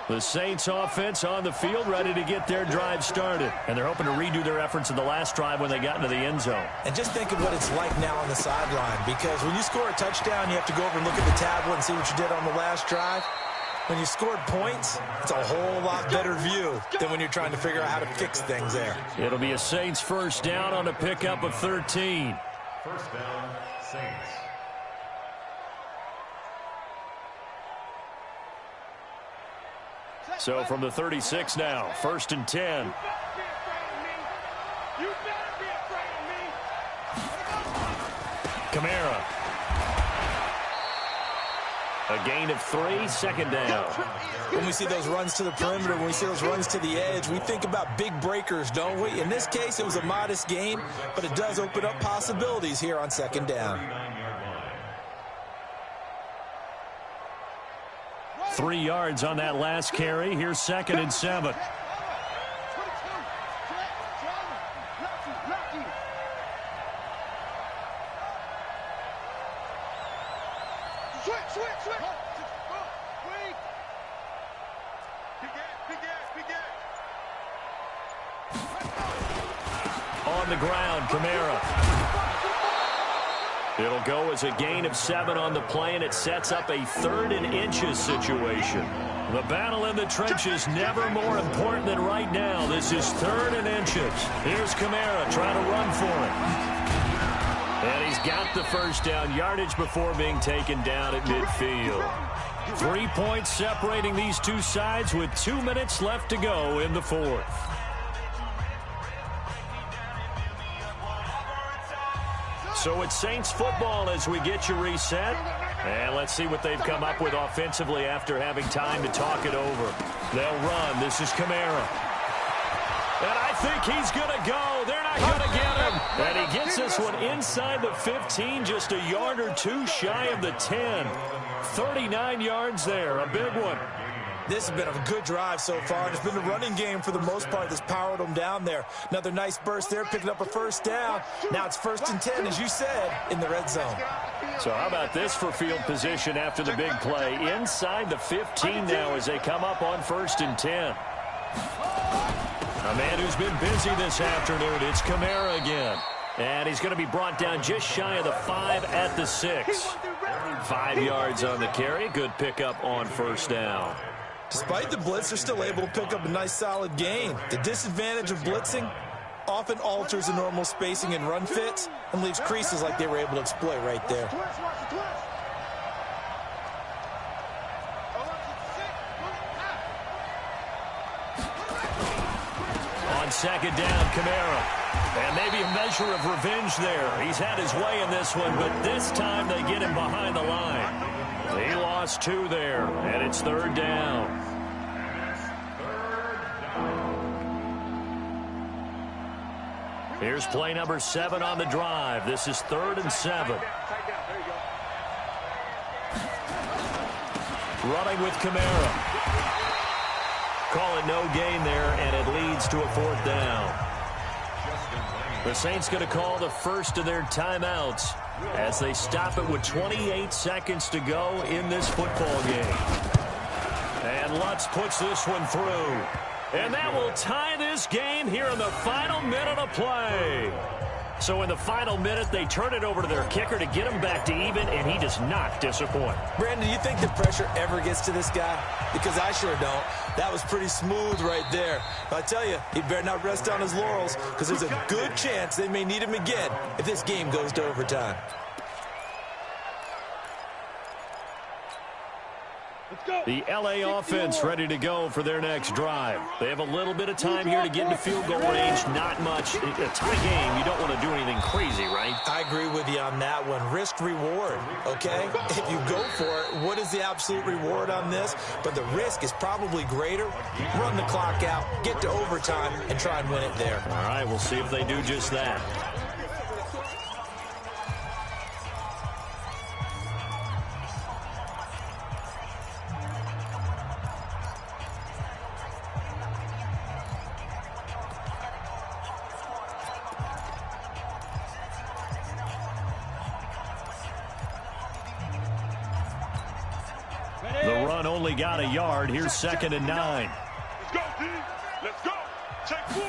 Speaker 3: The Saints offense on the field, ready to get their drive started. And they're hoping to redo their efforts in the last drive when they got into the end zone.
Speaker 7: And just think of what it's like now on the sideline, because when you score a touchdown, you have to go over and look at the tablet and see what you did on the last drive. When you scored points, it's a whole lot better view than when you're trying to figure out how to fix things there.
Speaker 3: It'll be a Saints 1st down on a pickup of 13.
Speaker 6: 1st down, Saints.
Speaker 3: So from the 36 now, 1st and 10.
Speaker 8: You better be afraid of me.
Speaker 3: Kamara. A gain of 3, 2nd down.
Speaker 7: When we see those runs to the perimeter, when we see those runs to the edge, we think about big breakers, don't we? In this case, it was a modest gain, but it does open up possibilities here on 2nd down.
Speaker 3: 3 yards on that last carry. Here's 2nd and 7. On the ground, Kamara. It'll go as a gain of 7 on the play, and it sets up a 3rd and inches situation. The battle in the trenches never more important than right now. This is 3rd and inches. Here's Kamara trying to run for it. And he's got the 1st down, yardage before being taken down at midfield. 3 points separating these two sides with 2 minutes left to go in the 4th. So it's Saints football as we get you reset. And let's see what they've come up with offensively after having time to talk it over. They'll run. This is Kamara. And I think he's going to go. They're not going to get him. And he gets this one inside the 15, just a yard or 2 shy of the 10. 39 yards there, a big one.
Speaker 7: This has been a good drive so far, and it's been the running game for the most part that's powered them down there. Another nice burst there, picking up a 1st down. Now it's 1st and 10, as you said, in the red zone.
Speaker 3: So how about this for field position after the big play? Inside the 15 now as they come up on 1st and 10. A man who's been busy this afternoon, it's Kamara again. And he's going to be brought down just shy of the 5 at the 6. 5 yards on the carry. Good pickup on first down.
Speaker 7: Despite the blitz, they're still able to pick up a nice solid gain. The disadvantage of blitzing often alters the normal spacing and run fits and leaves creases like they were able to exploit right there.
Speaker 3: On second down, Kamara. And maybe a measure of revenge there. He's had his way in this one, but this time they get him behind the line. He lost 2 there, and it's third down. Here's play number 7 on the drive. This is 3rd and 7. Running with Kamara. Call it no gain there, and it leads to a 4th down. The Saints going to call the first of their timeouts as they stop it with 28 seconds to go in this football game. And Lutz puts this one through. And that will tie this game here in the final minute of play. So in the final minute, they turn it over to their kicker to get him back to even, and he does not disappoint.
Speaker 7: Brandon, do you think the pressure ever gets to this guy? Because I sure don't. That was pretty smooth right there. But I tell you, he better not rest on his laurels, because there's a good chance they may need him again if this game goes to overtime.
Speaker 3: The LA offense ready to go for their next drive. They have a little bit of time here to get into field goal range. Not much. In a tie game, you don't want to do anything crazy, right?
Speaker 7: I agree with you on that one. Risk reward, okay? If you go for it, what is the absolute reward on this? But the risk is probably greater. Run the clock out, get to overtime, and try and win it there.
Speaker 3: All right, we'll see if they do just that. The run only got a yard. Here's 2nd and 9.
Speaker 8: Let's go, D. Let's go. Check 4.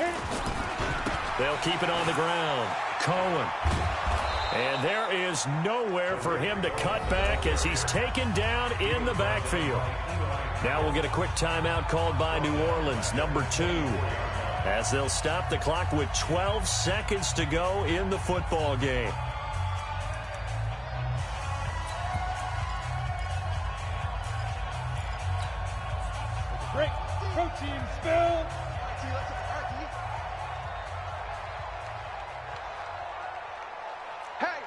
Speaker 3: They'll keep it on the ground. Cohen. And there is nowhere for him to cut back as he's taken down in the backfield. Now we'll get a quick timeout called by New Orleans, number 2, as they'll stop the clock with 12 seconds to go in the football game.
Speaker 8: Break. Protein spill.
Speaker 5: Hey,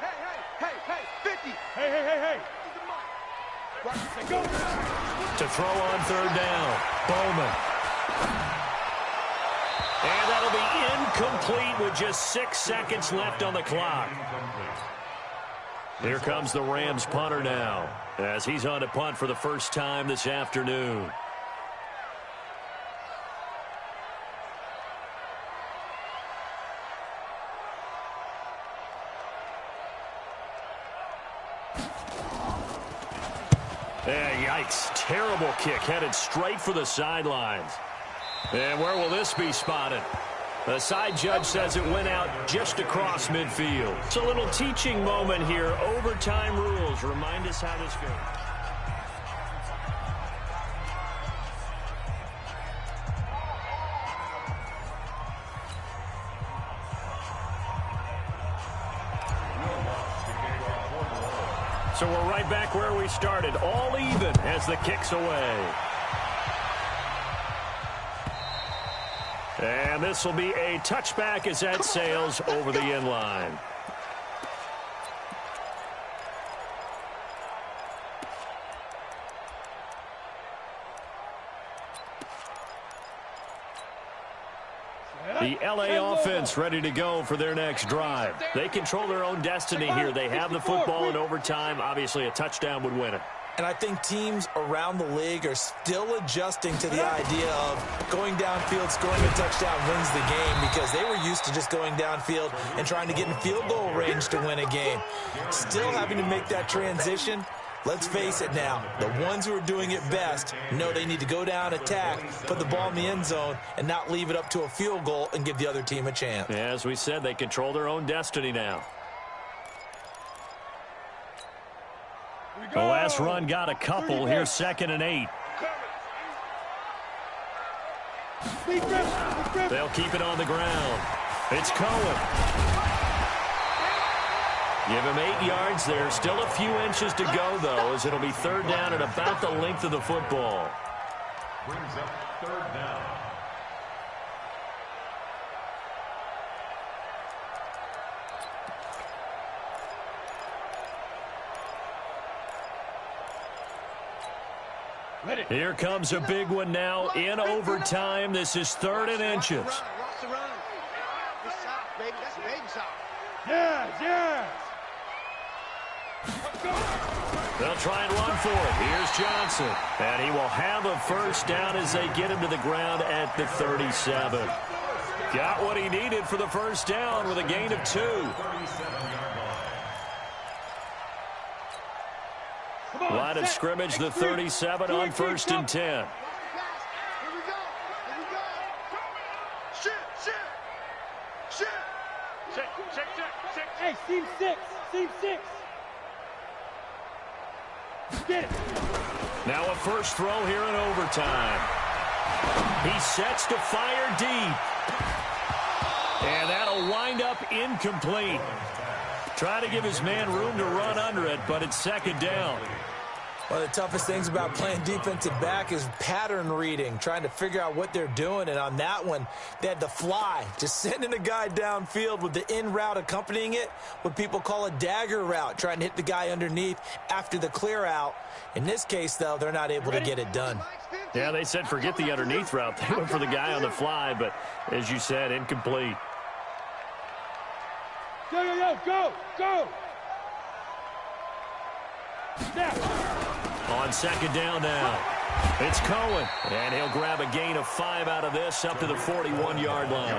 Speaker 5: 50.
Speaker 8: Hey. Go.
Speaker 3: To throw on 3rd down, Bowman. And that'll be incomplete with just 6 seconds left on the clock. Here comes the Rams punter now, as he's on to punt for the first time this afternoon. Yikes. Terrible kick headed straight for the sidelines. And where will this be spotted? The side judge says it went out just across midfield. It's a little teaching moment here. Overtime rules. Remind us how this goes. So we're right back where we started, all even as the kick's away. And this will be a touchback as that sails over the end line. The LA offense ready to go for their next drive. They control their own destiny here. They have the football in overtime. Obviously, a touchdown would win it.
Speaker 7: And I think teams around the league are still adjusting to the idea of going downfield, scoring a touchdown wins the game, because they were used to just going downfield and trying to get in field goal range to win a game. Still having to make that transition, Let's face it now, the ones who are doing it best know they need to go down, attack, put the ball in the end zone, and not leave it up to a field goal and give the other team a chance.
Speaker 3: Yeah, as we said, they control their own destiny now. The last run got a couple. Here's 2nd and 8. They'll keep it on the ground. It's Cohen. Give him 8 yards there. Still a few inches to go, though, as it'll be 3rd down and about the length of the football.
Speaker 6: Brings up 3rd down.
Speaker 3: Here comes a big one now in overtime. This is 3rd and inches.
Speaker 8: Yes.
Speaker 3: They'll try and run for it. Here's Johnson. And he will have a 1st down as they get him to the ground at the 37. Got what he needed for the 1st down with a gain of 2. Line of scrimmage, the 37 on 1st and 10.
Speaker 5: Here we go. Shit.
Speaker 8: Check. Hey, seam 6. Get it.
Speaker 3: Now a 1st throw here in overtime. He sets to fire deep. And that'll wind up incomplete. Try to give his man room to run under it, but it's 2nd down.
Speaker 7: One of the toughest things about playing defensive back is pattern reading, trying to figure out what they're doing. And on that one, they had to fly, just sending a guy downfield with the in route accompanying it, what people call a dagger route, trying to hit the guy underneath after the clear out. In this case, though, they're not able to get it done.
Speaker 3: Yeah, they said forget the underneath route. They went for the guy on the fly, but as you said, incomplete.
Speaker 8: Go. Snap.
Speaker 3: On 2nd down now, it's Cohen, and he'll grab a gain of 5 out of this up to the 41-yard line.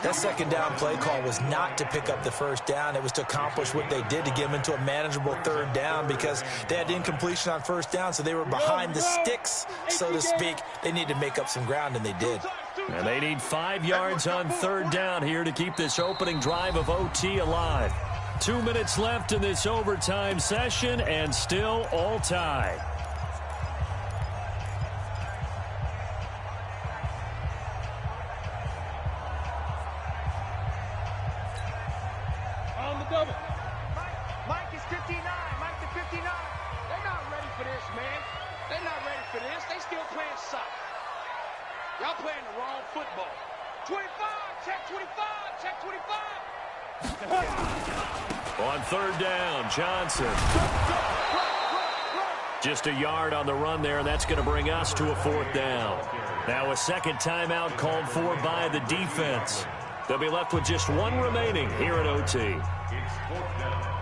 Speaker 7: That 2nd down play call was not to pick up the 1st down. It was to accomplish what they did to get them into a manageable 3rd down because they had incompletion on 1st down, so they were behind the sticks, so to speak. They needed to make up some ground, and they did.
Speaker 3: And they need 5 yards on 3rd down here to keep this opening drive of OT alive. 2 minutes left in this overtime session, and still all tied.
Speaker 8: On the double.
Speaker 5: Mike is 59. Mike to 59. They're not ready for this, man. They're not ready for this. They still playing soccer. Y'all playing the wrong football. 25. Check 25. Check 25.
Speaker 3: On 3rd down, Johnson. Just a yard on the run there, and that's going to bring us to a 4th down. Now a 2nd timeout called for by the defense. They'll be left with just 1 remaining here at OT.
Speaker 6: It's 4th down.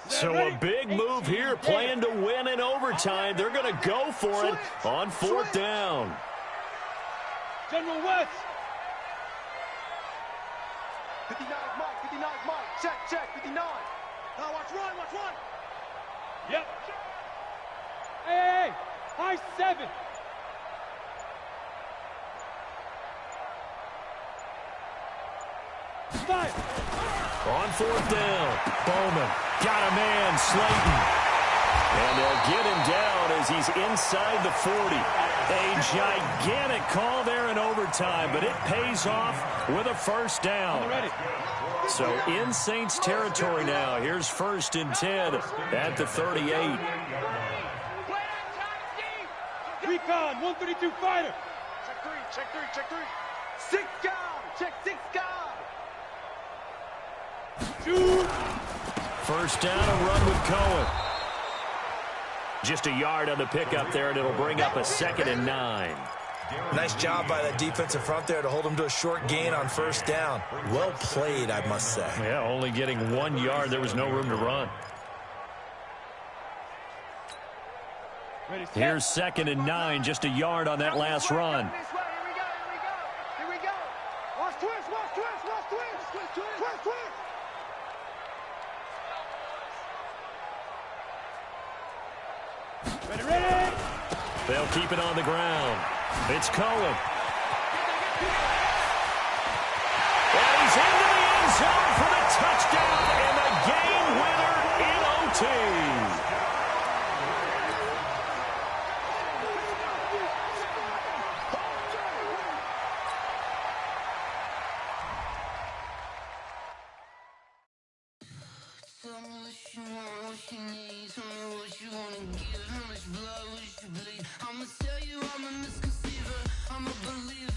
Speaker 3: So a big move here, playing to win in overtime. They're going to go for it on 4th down.
Speaker 8: General West.
Speaker 5: 59 Mike. Check 59. Now watch run.
Speaker 8: Yep. Hey. High 7.
Speaker 3: On 4th down, Bowman got a man, Slayton. And they'll get him down as he's inside the 40. A gigantic call there in overtime, but it pays off with a 1st down. So in Saints territory now. Here's 1st and 10 at the 38.
Speaker 8: Recon, 132 fighter.
Speaker 5: Check three. 6 guard. Check 6 guard.
Speaker 3: 1st down, a run with Cohen. Just a yard on the pickup there, and it'll bring up a 2nd and 9.
Speaker 7: Nice job by that defensive front there to hold him to a short gain on first down. Well played, I must say.
Speaker 3: Yeah, only getting 1 yard. There was no room to run. Here's 2nd and 9, just a yard on that last run.
Speaker 5: Here we go. Watch twist.
Speaker 8: Ready.
Speaker 3: They'll keep it on the ground. It's Cohen. And he's into the end zone for the touchdown and the game winner in OT.
Speaker 9: Tell me what you want, what you need. Tell me what you wanna give. How much blood would you bleed? I'ma tell you I'm a misconceiver. I'm a believer.